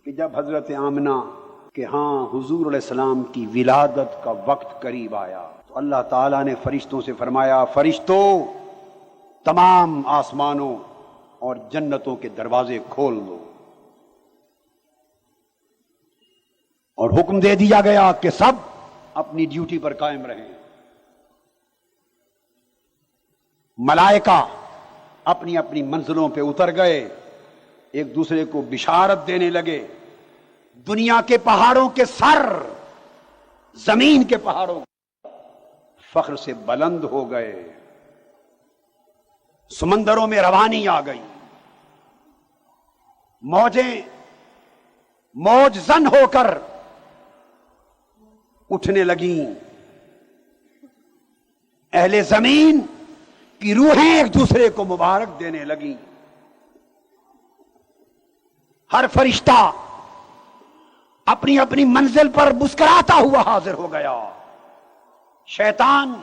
کہ جب حضرت آمنہ کہ ہاں حضور علیہ السلام کی ولادت کا وقت قریب آیا تو اللہ تعالیٰ نے فرشتوں سے فرمایا، فرشتوں تمام آسمانوں اور جنتوں کے دروازے کھول دو، اور حکم دے دیا گیا کہ سب اپنی ڈیوٹی پر قائم رہیں۔ ملائکہ اپنی اپنی منزلوں پہ اتر گئے، ایک دوسرے کو بشارت دینے لگے۔ دنیا کے پہاڑوں کے سر زمین کے پہاڑوں فخر سے بلند ہو گئے، سمندروں میں روانی آ گئی، موجیں موج زن ہو کر اٹھنے لگیں، اہل زمین کی روحیں ایک دوسرے کو مبارک دینے لگیں۔ ہر فرشتہ اپنی اپنی منزل پر مسکراتا ہوا حاضر ہو گیا۔ شیطان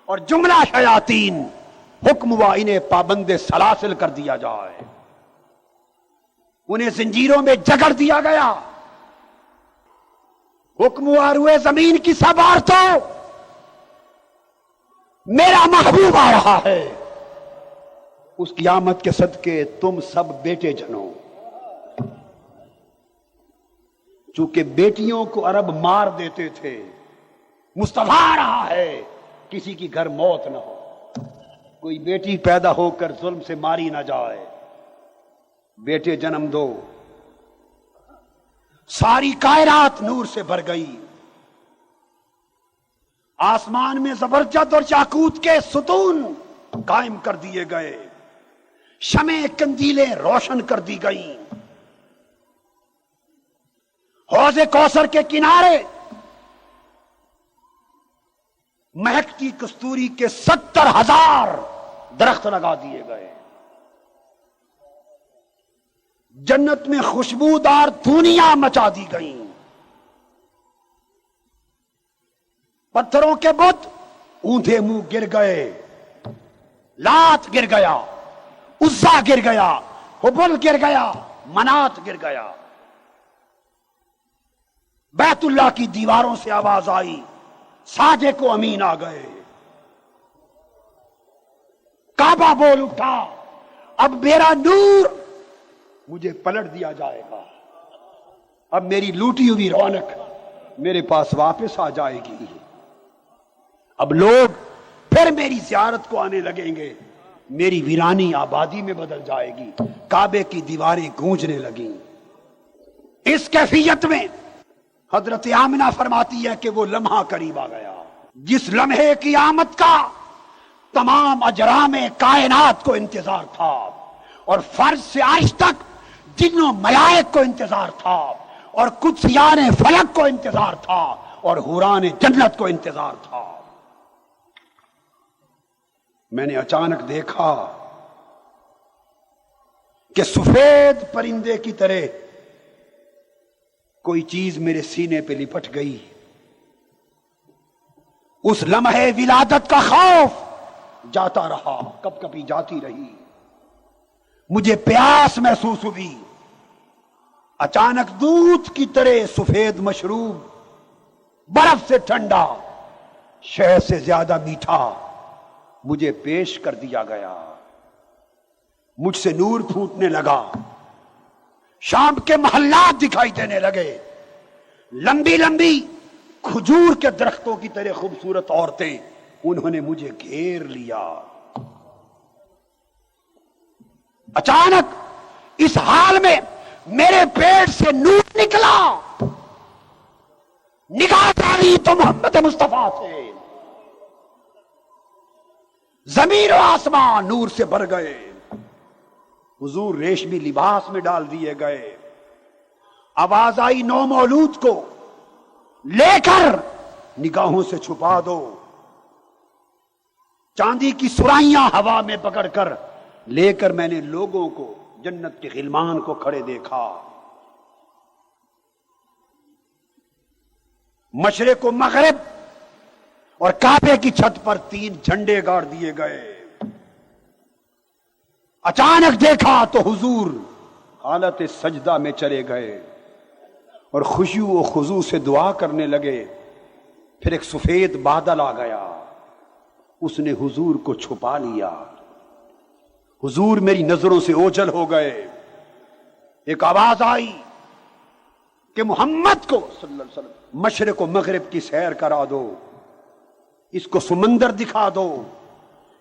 اور جملہ شیاطین حکم ہوا انہیں پابند سلاسل کر دیا جائے، انہیں زنجیروں میں جکڑ دیا گیا۔ حکم ہوا روئے زمین کی سب عورتوں، میرا محبوب آ رہا ہے، اس کی آمد کے صدقے تم سب بیٹے جنو۔ چونکہ بیٹیوں کو عرب مار دیتے تھے، مصطفیٰ آ رہا ہے، کسی کی گھر موت نہ ہو، کوئی بیٹی پیدا ہو کر ظلم سے ماری نہ جائے، بیٹے جنم دو۔ ساری کائنات نور سے بھر گئی، آسمان میں زبرجد اور یاقوت کے ستون قائم کر دیے گئے، شمع قندیلیں روشن کر دی گئیں، حوض کوثر کے کنارے مہکتی کستوری کے 70,000 درخت لگا دیے گئے، جنت میں خوشبودار دھونیاں مچا دی گئیں، پتھروں کے بت اوندھے منہ گر گئے، لات گر گیا، عزا گر گیا، حبل گر گیا، منات گر گیا۔ بیت اللہ کی دیواروں سے آواز آئی، ساجے کو امین آ گئے، کعبہ بول اٹھا، اب میرا نور مجھے پلٹ دیا جائے گا، اب میری لوٹی ہوئی رونق میرے پاس واپس آ جائے گی، اب لوگ پھر میری زیارت کو آنے لگیں گے، میری ویرانی آبادی میں بدل جائے گی۔ کعبے کی دیواریں گونجنے لگیں۔ اس کیفیت میں حضرت آمنہ فرماتی ہے کہ وہ لمحہ قریب آ گیا جس لمحے کی آمد کا تمام اجرام کائنات کو انتظار تھا، اور فرض سے عرش تک جنوں ملائک کو انتظار تھا، اور قدسیان فلک کو انتظار تھا، اور حوران جنت کو انتظار تھا۔ میں نے اچانک دیکھا کہ سفید پرندے کی طرح کوئی چیز میرے سینے پہ لپٹ گئی۔ اس لمحے ولادت کا خوف جاتا رہا، کب کبھی جاتی رہی، مجھے پیاس محسوس ہوئی۔ اچانک دودھ کی طرح سفید مشروب، برف سے ٹھنڈا، شہد سے زیادہ میٹھا مجھے پیش کر دیا گیا، مجھ سے نور پھوٹنے لگا، شام کے محلات دکھائی دینے لگے، لمبی لمبی کھجور کے درختوں کی طرح خوبصورت عورتیں، انہوں نے مجھے گھیر لیا۔ اچانک اس حال میں میرے پیٹ سے نور نکلا، نگاہ ڈالی تو محمد مصطفیٰ سے، زمین و آسمان نور سے بھر گئے، حضور ریشمی لباس میں ڈال دیے گئے۔ آواز آئی، نو مولود کو لے کر نگاہوں سے چھپا دو۔ چاندی کی سرائیاں ہوا میں پکڑ کر لے کر میں نے لوگوں کو، جنت کے غلمان کو کھڑے دیکھا۔ مشرق و مغرب اور کعبے کی چھت پر 3 جھنڈے گاڑ دیے گئے۔ اچانک دیکھا تو حضور حالت سجدہ میں چلے گئے، اور خشوع و خضوع سے دعا کرنے لگے. پھر ایک سفید بادل آ گیا، اس نے حضور کو چھپا لیا. حضور میری نظروں سے اوجھل ہو گئے. ایک آواز آئی کہ محمد کو صلی اللہ علیہ وسلم مشرق و مغرب کی سیر کرا دو، اس کو سمندر دکھا دو،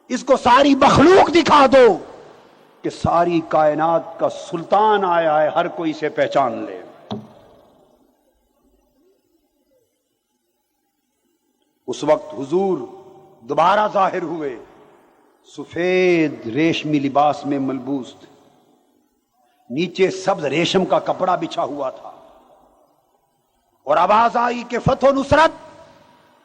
اس کو ساری مخلوق دکھا دو کہ ساری کائنات کا سلطان آیا ہے، ہر کوئی اسے پہچان لے. اس وقت حضور دوبارہ ظاہر ہوئے، سفید ریشمی لباس میں ملبوس تھے، نیچے سبز ریشم کا کپڑا بچھا ہوا تھا، اور آواز آئی کہ فتح و نصرت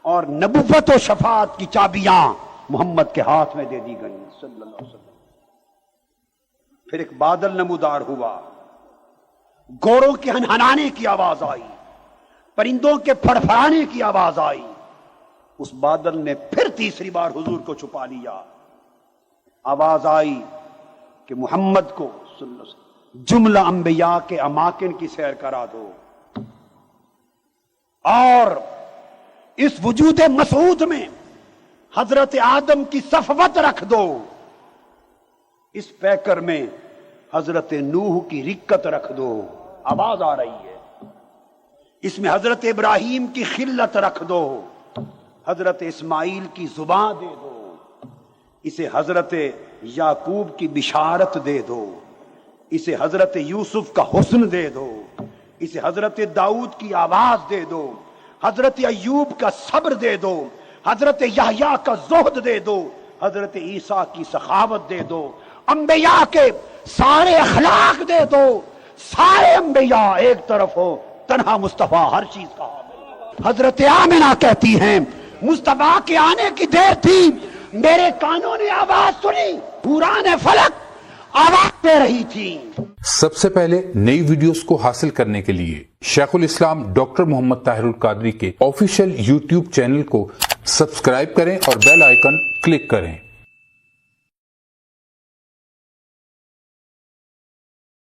اور نبوت و شفاعت کی چابیاں محمد کے ہاتھ میں دے دی گئیں صلی اللہ علیہ وسلم. پھر ایک بادل نمودار ہوا، گوروں کے ہنہنانے کی آواز آئی، پرندوں کے پھڑپھڑانے کی آواز آئی. اس بادل نے پھر تیسری بار حضور کو چھپا لیا. آواز آئی کہ محمد کو صلی اللہ علیہ وسلم جملہ انبیاء کے اماکن کی سیر کرا دو، اور اس وجود مسعود میں حضرت آدم کی صفوت رکھ دو، اس پیکر میں حضرت نوح کی رکت رکھ دو. آواز آ رہی ہے. اس میں حضرت ابراہیم کی خلت رکھ دو، حضرت اسماعیل کی زبان دے دو، اسے حضرت یعقوب کی بشارت دے دو، اسے حضرت یوسف کا حسن دے دو، اسے حضرت داؤد کی آواز دے دو، حضرت ایوب کا صبر دے دو، حضرت یحییٰ کا زہد دے دو، حضرت عیسیٰ کی سخاوت دے دو، انبیاء کے سارے اخلاق دے دو. سارے انبیاء ایک طرف ہو، تنہا مصطفیٰ ہر چیز کا حامل. حضرت آمنہ کہتی ہیں مصطفیٰ کے آنے کی دیر تھی، میرے کانوں نے آواز سنی، حوران فلک آواز دے رہی تھی. سب سے پہلے نئی ویڈیوز کو حاصل کرنے کے لیے شیخ الاسلام ڈاکٹر محمد طاہر القادری کے آفیشیل یوٹیوب چینل کو سبسکرائب کریں اور بیل آئیکن کلک کریں.